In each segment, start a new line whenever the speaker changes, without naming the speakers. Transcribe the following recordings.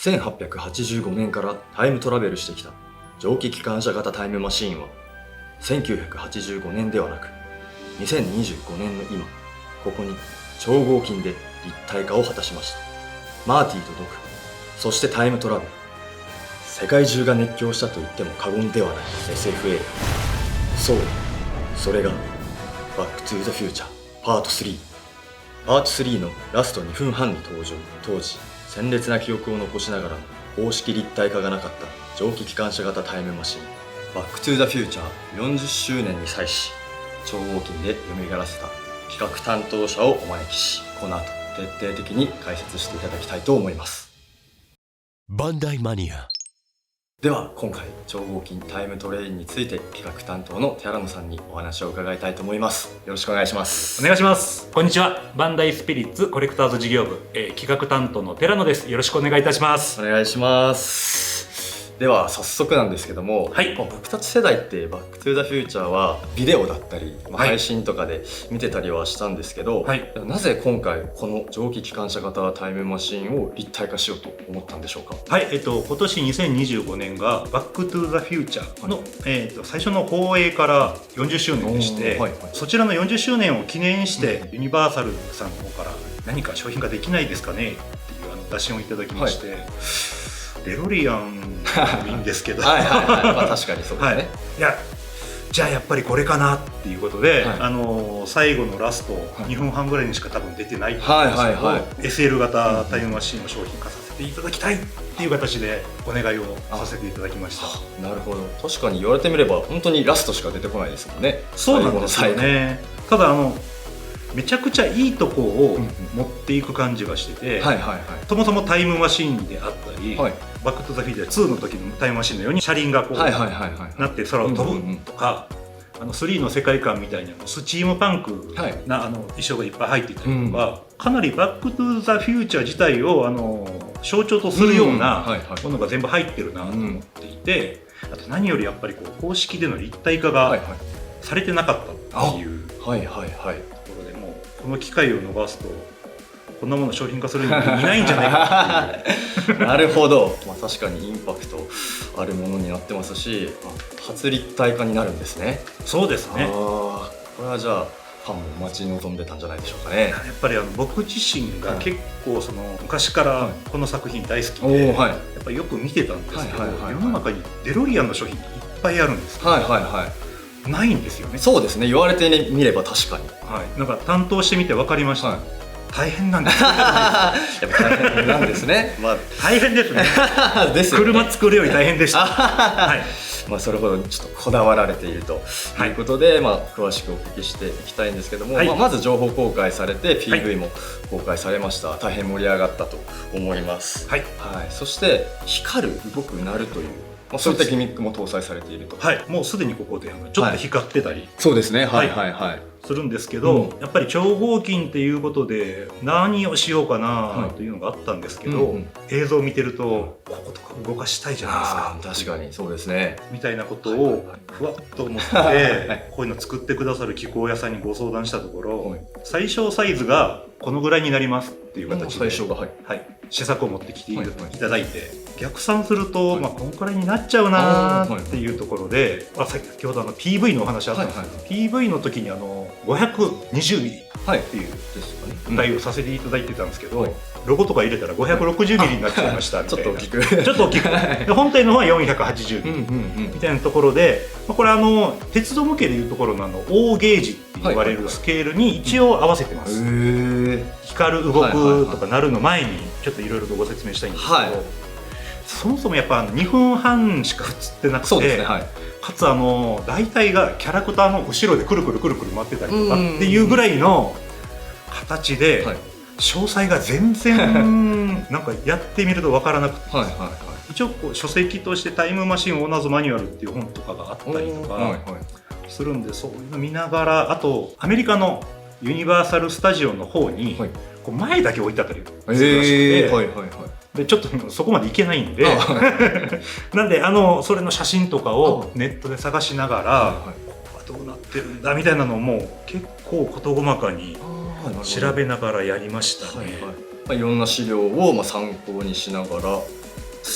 1885年からタイムトラベルしてきた蒸気機関車型タイムマシーンは、1985年ではなく2025年の今、ここに超合金で立体化を果たしました。マーティとドク、そしてタイムトラベル、世界中が熱狂したと言っても過言ではない SF 映画。そう、それがバックトゥーザフューチャーパート3。パート3のラスト2分半に登場。当時鮮烈な記憶を残しながらも公式立体化がなかった蒸気機関車型タイムマシン、バックトゥーザフューチャー40周年に際し、超合金で蘇らせた企画担当者をお招きし、この後徹底的に解説していただきたいと思います。
バンダイマニア。
では今回超合金タイムトレインについて企画担当のテアラノさんにお話を伺いたいと思います。よろしくお願いします。
お願いします。こんにちは。バンダイスピリッツコレクターズ事業部、企画担当のテラノです。よろしくお願いいたします。
お願いします。では早速なんですけども、
はい、
僕たち世代ってバックトゥーザフューチャーはビデオだったり、配信とかで見てたりはしたんですけど、なぜ今回この蒸気機関車型タイムマシンを立体化しようと思ったんでしょうか。
はい、今年2025年がバックトゥーザフューチャーの、最初の放映から40周年でして、そちらの40周年を記念して、ユニバーサルさんの方から何か商品化できないですかねっていう打診をいただきまして、デロリアンもいいんですけど
確かにそうですね、
いやじゃあやっぱりこれかなっていうことで、最後のラスト2分半ぐらいにしか多分出てないと思うんですけど、SL 型タイムマシンを商品化させていただきたいっていう形でお願いをさせていただきました。
なるほど。確かに言われてみれば本当にラストしか出てこないですもんね。
そうなんですよね。ただめちゃくちゃいいとこを持っていく感じがしてて、そもそもタイムマシンであったり、バックトゥザフューチャー2の時のタイムマシンのように車輪がこうなって空を飛ぶとか、3の世界観みたいにスチームパンクな衣装がいっぱい入っていたりとか、かなりバックトゥザフューチャー自体を象徴とするようなものが全部入ってるなと思っていて、あと何よりやっぱりこう公式での立体化がされてなかったっていうところで、もうこの機会を逃すとこんなもの商品化する人いないんじゃないかっていう
なるほど、確かにインパクトあるものになってますし、初立体化になるんですね。
そうですね。
これはじゃあファンも待ち望んでたんじゃないでしょうかね。
やっぱり僕自身が結構昔からこの作品大好きで、やっぱりよく見てたんですけど、世の中にデロリアンの商品っていっぱいあるんですけど、ないんですよね。
そうですね。言われてみれば確かに。
なんか担当してみて分かりました。大変なんです
やっぱ大変なんですね。
大変ですね。車作るより大変でした。
それほどちょっとこだわられているということで、詳しくお聞きしていきたいんですけども、まず情報公開されて PV も公開されました。大変盛り上がったと思います。そして光る、動く、鳴るという、そういったギミックも搭載されていると。
もうすでにここでちょっと光ってたり、
そうですね、
するんですけど、やっぱり超合金っていうことで何をしようかなというのがあったんですけど、映像を見てるとこことか動かしたいじゃないですか。
確かにそうですね。
みたいなことをふわっと思ってこういうの作ってくださる機構屋さんにご相談したところ、最小サイズがこのぐらいになりますっていう形で試作を持ってきていただいて、逆算するとこのくらいになっちゃうなっていうところで、先ほどPV のお話あったんですけど、PV の時に520ミリっていう台をさせていただいてたんですけど、ロゴとか入れたら560ミリになっちゃいましたみたいな。ちょっと大きくで本体の方は480ミリみたいなところで、これ鉄道向けでいうところの大ゲージって言われるスケールに一応合わせてます。光る、動くとか鳴るの前にちょっといろいろとご説明したいんですけど、そもそもやっぱ2分半しか映ってなくて、かつ大体がキャラクターの後ろでくるくるくるくる回ってたりとかっていうぐらいの形で、詳細が全然なんかやってみると分からなくて、一応書籍としてタイムマシンオーナーズマニュアルっていう本とかがあったりとかするんで、そういうの見ながら、あとアメリカのユニバーサル・スタジオの方にこう前だけ置いてあったりするらしくて、でちょっとそこまでいけないんでなんでそれの写真とかをネットで探しながら、ここはどうなってるんだみたいなのも結構事細かに調べながらやりましたね。
いろんな資料を参考にしながら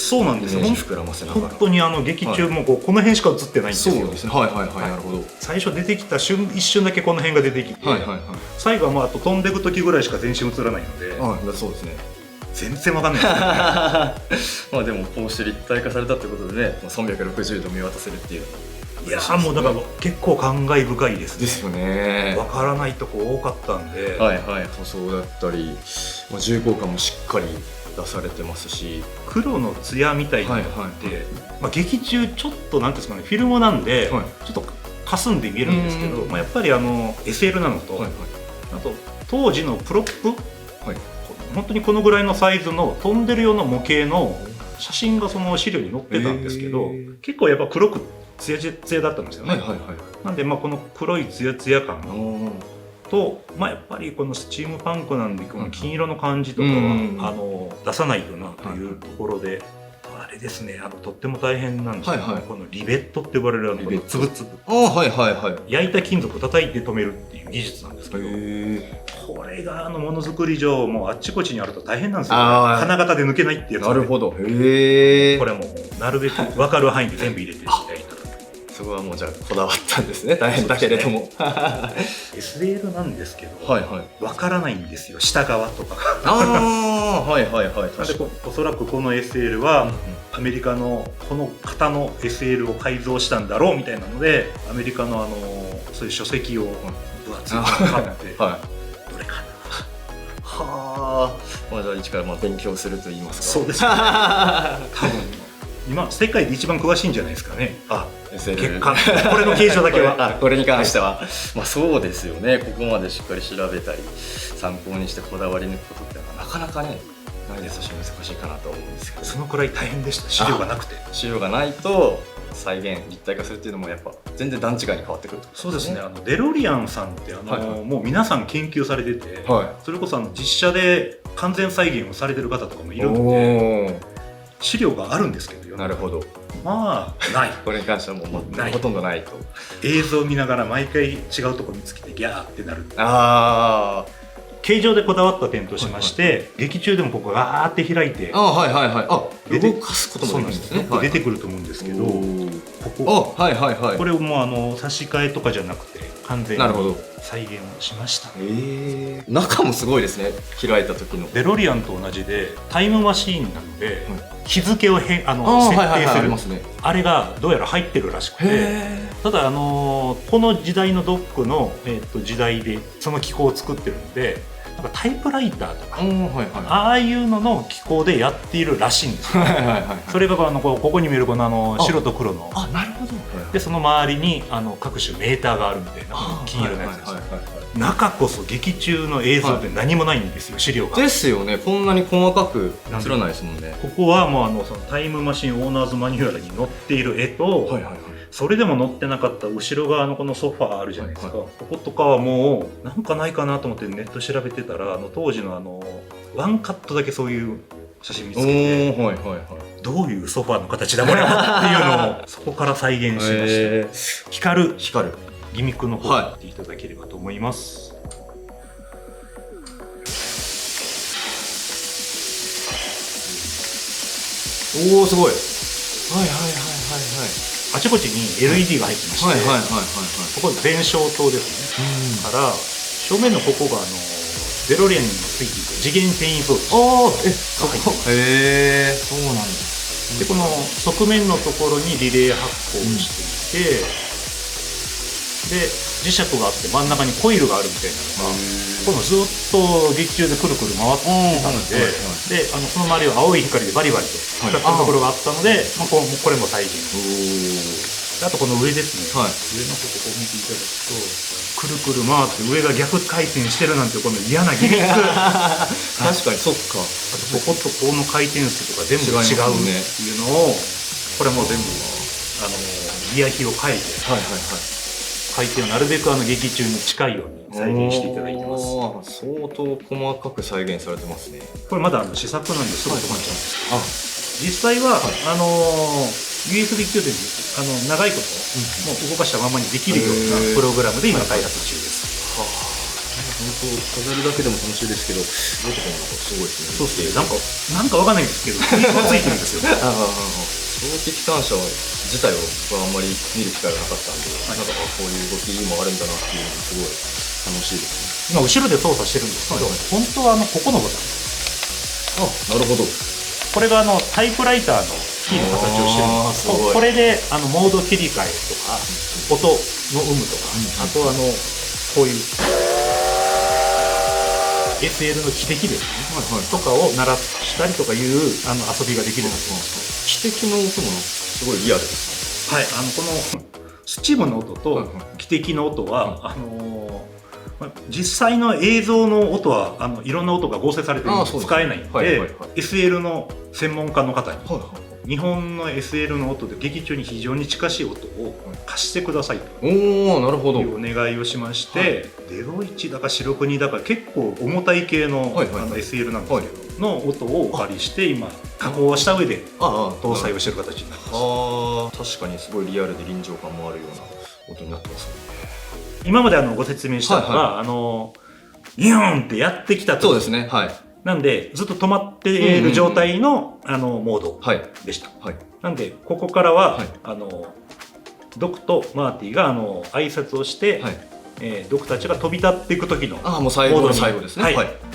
そうなんですよ。
イメージ膨らませながら。
本当に劇中もこの辺しか映ってないんですよ。
そうですね。はいはいはい、なるほど。
最初出てきた一瞬だけこの辺が出てきて、
はいはいはい。
最後はあと飛んでいく時ぐらいしか全身映らないので、
そうですね。
全然わかんないですね。
まあでもこうして立体化されたってことでね、360度見渡せるっていう。
いやもうだから結構感慨深いですね。
ですよね。
わからないとこ多かったんで、
はいはい、塗装だったり、重厚感もしっかり出されてますし、
黒の艶みたいなのがあって、劇中ちょっとなんていうんですかね、フィルムなんで、ちょっと霞んで見えるんですけど、やっぱりSL なのと、あと当時のプロップ、本当にこのぐらいのサイズの飛んでるような模型の写真がその資料に載ってたんですけど、結構やっぱ黒くツヤツヤだったんですよね。なんでこの黒いツヤツヤ感と、やっぱりこのスチームパンクなんでこの金色の感じとかは出さないとなというところで、あれですね、とっても大変なんですけど、このリベットって呼ばれるこのつぶつぶ、焼いた金属を叩いて止めるっていう技術なんですけど、これがものづくり上もうあっちこっちにあると大変なんですよ、金型で抜けないっていうやつ。なるほど。これもなるべく分かる範囲で全部入れて焼いた。
そこはもうじゃあこだわったんですね。大変だけれども。
SL なんですけど、分からないんですよ、下側とか。なんでおそらくこの SL はアメリカのこの型の SL を改造したんだろうみたいなので、アメリカのそういう書籍を分厚いのを買って、どれかな。
じゃあ一から勉強すると言いますか。
そうですね。多分今世界で一番詳しいんじゃないですかね。
SL
これの形状だけは。
これに関しては、そうですよね。ここまでしっかり調べたり参考にしてこだわり抜くことってなかなかねないですし、難しいかなと思うんですけど、
そのくらい大変でした。資料がなくて。
資料がないと再現立体化するっていうのもやっぱ全然段違いに変わってくる。
そうですね。デロリアンさんってもう皆さん研究されてて、それこそ実写で完全再現をされてる方とかもいるので、資料があるんですけど。
なるほど。
ない。
これに関してはもうほとんどないと。
映像を見ながら毎回違うところ見つけてギャーってなる。形状でこだわった点としまして、劇中でもここがガーって開いて、
動かすこともできるんですね。
出てくると思うんですけど、これをもう差し替えとかじゃなくて完全に再現をしました。
中もすごいですね。開いた時の。
デロリアンと同じでタイムマシーンなので、日付を設定する、あれがどうやら入ってるらしくて、ただこの時代のドックの時代でその機構を作ってるので、タイプライターとかああいうのの機構でやっているらしいんですよ。それがここに見えるこの白と黒の、でその周りに各種メーターがあるみたいな金色のやつです。中こそ劇中の映像って何もないんですよ、資料が。ですよね。こんなに細かく映らないですもんね。ここはもうそのタイムマシンオーナーズマニュアルに載っている絵と、それでも載ってなかった後ろ側のこのソファーあるじゃないですか、こことかはもうなんかないかなと思ってネット調べてたら、当時のワンカットだけそういう写真見つけて、どういうソファーの形だこれはっていうのをそこから再現しまして、光るギミックの方を見ていただければと思います。
おお、すごい。
あちこちに LED が入ってまして、ここ全照灯ですね。から正面のここがデロリアンについている次元転移装置が入ってます。そうなんです。でこの側面のところにリレー発光をしていて、で磁石があって真ん中にコイルがあるみたいなのがこのずっと劇中でくるくる回ってたので、その周りを青い光でバリバリと光ってるところがあったので、これも再現。あとこの上ですね、上の方ここ見ていただくと、くるくる回って上が逆回転してるなんてこの嫌なギミック。
確かにそっか。
あとこことこの回転数とか全部違うっていうのを、これも全部ギア比を変えて、回転をなるべく劇中に近いように再現していただいてます。
相当細かく再現されてますね。
これまだ試作なんですぐ止まっちゃうんですけど、実際はUSB 給電で長いこともう動かしたままにできるようなプログラムで今開発中です。
飾るだけでも楽しいですけど、どうとかもすごいですね。
そうですね。なんかわかんないんですけど、振り子ついてるんですよ。
蒸気機関車自体を僕はあんまり見る機会がなかったんで、なんかこういう動きもあるんだなっていうのがすごい楽しいですね。
今後ろで操作してるんですけど、本当はここのボタン。
なるほど。
これがタイプライターのキーの形をしてるんですけど、これでモード切り替えとか、音の有無とか、あとこういう SL の汽笛ですね、とかを鳴らしたりとかいう遊びができるんですよ。
汽笛の音もすごいリアルです
ね。はい、このスチームの音と汽笛の音は、実際の映像の音はいろんな音が合成されて使えないので、SL の専門家の方に、日本の SL の音で劇中に非常に近しい音を貸してくださいというお願いをしまして、01だか白国だか結構重たい系の SL なんですけどの音をお借りして今加工した上で搭載をしている形になります。
確かにすごいリアルで臨場感もあるような音になってますね。
今までご説明したのがギューンってやってきたと。
そうですね。はい。
なんでずっと止まっている状態のモードでした。なんでここからはドクとマーティが挨拶をして、ドクたちが飛び立っていく時のモードに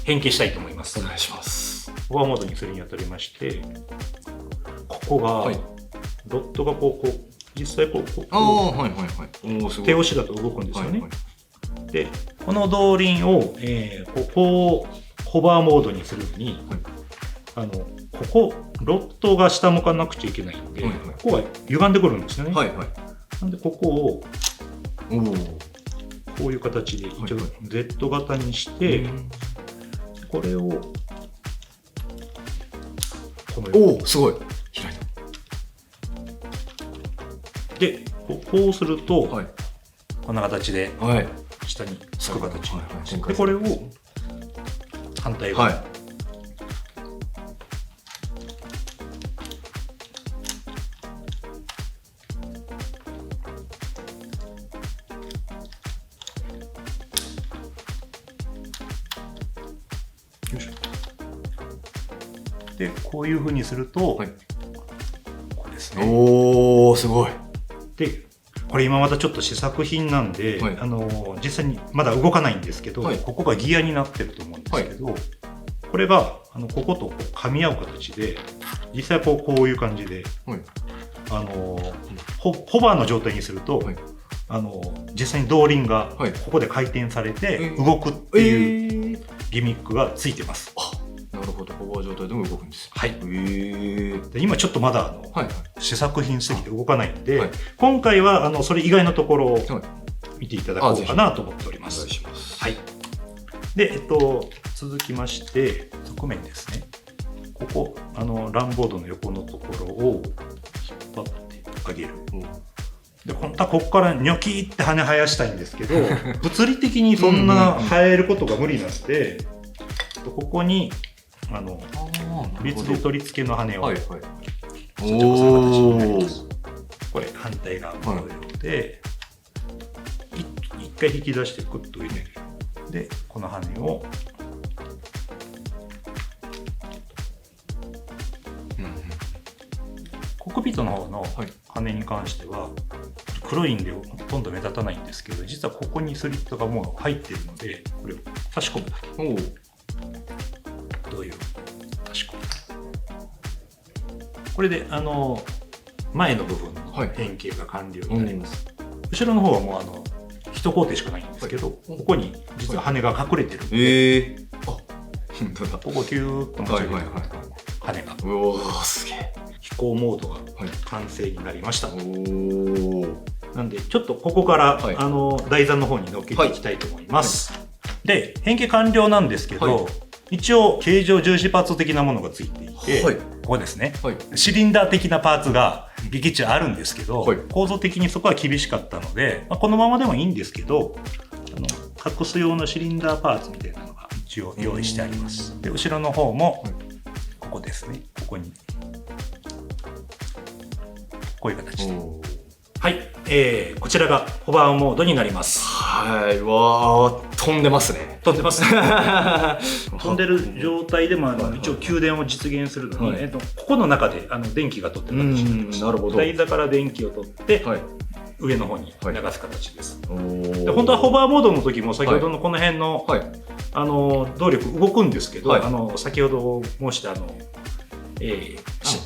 変形したいと思います。
お願いします。
オーバーモードにするにあたりまして、ここがドットが実際手押しだと動くんですよね。でこの動輪をここをホバーモードにするのに、ここロットが下向かなくちゃいけないので、ここが歪んでくるんですよね。なんでここをこういう形で一応 Z 型にして、これをこのように
すごい開いた。
でこうすると、こんな形で下につく形になります。でこれを反対側、でこういうふうにすると、ここですね。
すごい。
でこれ今またちょっと試作品なんで、実際にまだ動かないんですけど、ここがギアになってると思うんですけど、これがここと噛み合う形で実際こういう感じで、ホバーの状態にすると、実際に動輪がここで回転されて動くっていうギミックがついてます。
なるほど、ホバー状態でも動くんです。
で今ちょっとまだ試作品すぎて動かないので、今回はそれ以外のところを見ていただこうかなと思っております。で、続きまして側面ですね。ここランボードの横のところを引っ張ってあげる。で本当はここからニョキーって羽生やしたいんですけど物理的にそんな生えることが無理なので、ここに別で取り付けの羽を装着する形になります。これ反対側のようで、一回引き出してクッと入れる。でこの羽をコックピットの方の羽に関しては黒いんでほとんど目立たないんですけど、実はここにスリットがもう入っているので、これを差し込むだけ。どういう差し込む。これで前の部分の変形が完了になります。後ろの方はもう一工程しかないんですけど、ここに実は羽が隠れてるので、ここキューッと持ち上げて羽が。
すげえ。
飛行モードが完成になりました。なんでちょっとここから台座の方に乗っけていきたいと思います。で変形完了なんですけど、一応形状重視パーツ的なものがついていて、ここですね、シリンダー的なパーツが劇中あるんですけど、構造的にそこは厳しかったので、このままでもいいんですけど、隠す用のシリンダーパーツみたいなのが一応用意してあります。で後ろの方もここですね、ここにこういう形で、こちらがホバーモードになります。
わー、飛んでますね。
飛んでます飛んでる状態でも一応給電を実現するのに、ここの中で電気が取ってる形になりました。
なるほど。
台座から電気を取って、
はい、
上の方に流す形です。で本当はホバーモードの時も先ほどのこの辺の、はい、動力動くんですけど、はい、先ほど申した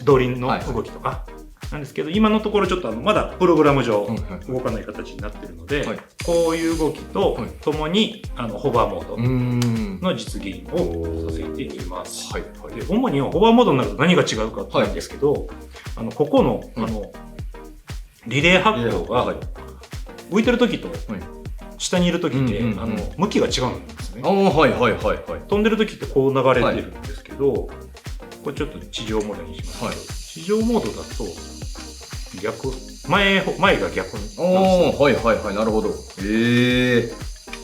動輪の動きとかなんですけど、今のところちょっとまだプログラム上動かない形になっているので、はい、こういう動きとともにホバーモードの実現をさせています。はいはい、で主にホバーモードになると何が違うかなんですけど、はい、ここのリレー発光が浮いてる時と下にいる時って向きが違うんですね。飛んでる時ってこう流れてるんですけど、これちょっと地上モードにしますけど、はい、地上モードだと逆前が逆なんですよ。
はいはいはい、なるほど。で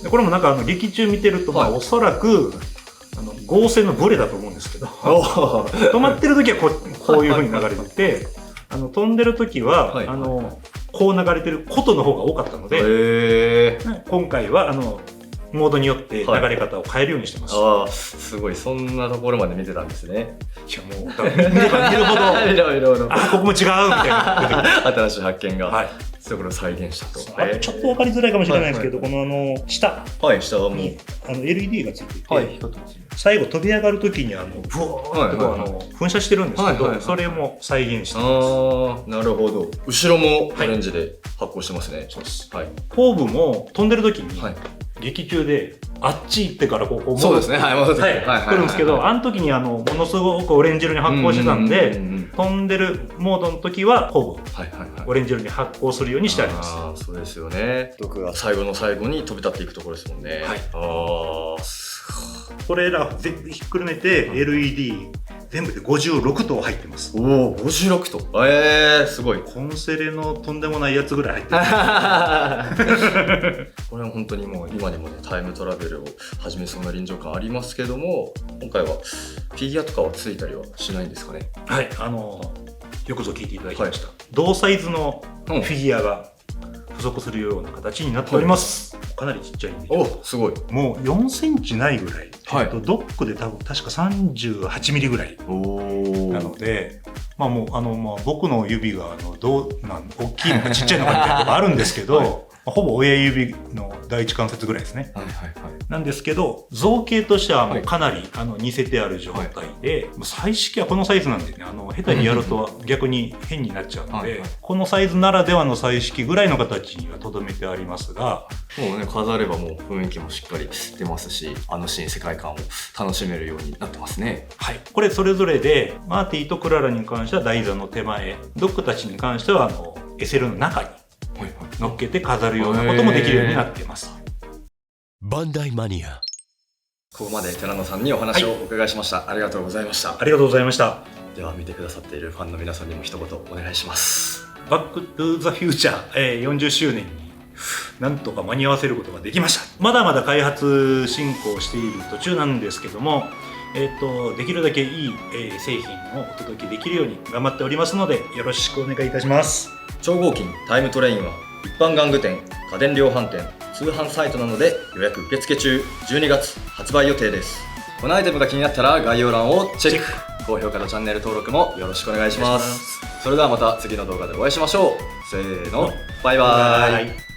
これもなんか劇中見てると、はい、おそらく合成のブレだと思うんですけど止まってる時はこういう風に流れてて飛んでる時は、はい、こう流れてることの方が多かったので、今回はモードによって流れ方を変えるようにしてます。
はい、ああ、すごい、そんなところまで見てたんですね。
いやもう見れば見るほどあ、ここも違うみたいな
新しい発見が、はい、そこを再現したと。
ちょっと分かりづらいかもしれないですけど、この下にLED がついていて、はい、最後飛び上がるときにブワーッと噴射してるんですけど、それも再現してます。
ああ、なるほど。後ろもオレンジで発光してますね。
そうです。後部も飛んでるときに劇中であっち行ってからこう
そうですね、はい、戻って
くるんですけど、あの時にものすごくオレンジ色に発光してたんで、飛んでるモードの時は後部オレンジ色に発光するようにしてあります。
ああ、そうですよね。僕が最後の最後に飛び立っていくところですもんね。はい、ああ、
これら全部ひっくるめて LED 全部で56灯入ってます。
おお、56灯。すごい。
コンセレのとんでもないやつぐらい入ってます。
これは本当にもう今にもね、タイムトラベルを始めそうな臨場感ありますけども、今回はフィギュアとかはついたりはしないんですかね。
はい、よくぞ聞いていただきました。はい、同サイズのフィギュアが付属するような形になっております。かなりちっちゃいんで。
お、すごい。
もう4センチないぐらい。はい、ドックで多分確か38ミリぐらい。なので、まあもう僕の指が大きいのかちっちゃいのかみたいなとこあるんですけど、はい、ほぼ親指の第一関節ぐらいですね。なんですけど、造形としてはもうかなり似せてある状態で、彩色はこのサイズなんでね、下手にやると逆に変になっちゃうので、このサイズならではの彩色ぐらいの形にはとどめてありますが、
もうね、飾ればもう雰囲気もしっかり出ますし、新世界観を楽しめるようになってますね。
はい。これそれぞれで、マーティとクララに関しては台座の手前、ドックたちに関してはSL の中に乗っけて飾るようなこともできるようになっています。
バンダイマニア。
ここまで寺野さんにお話をお伺いしました。ありがとうございました。
ありがとうございました。
では見てくださっているファンの皆さんにも一言お願いします。
バックトゥザフューチャー40周年になんとか間に合わせることができました。まだまだ開発進行している途中なんですけども、できるだけいい、製品をお届けできるように頑張っておりますので、よろしくお願いいたします。
超合金タイムトレインは一般玩具店、家電量販店、通販サイトなどで予約受付中。12月発売予定です。このアイテムが気になったら概要欄をチェック。高評価とチャンネル登録もよろしくお願いします。それではまた次の動画でお会いしましょう。せーの、バイバーイ。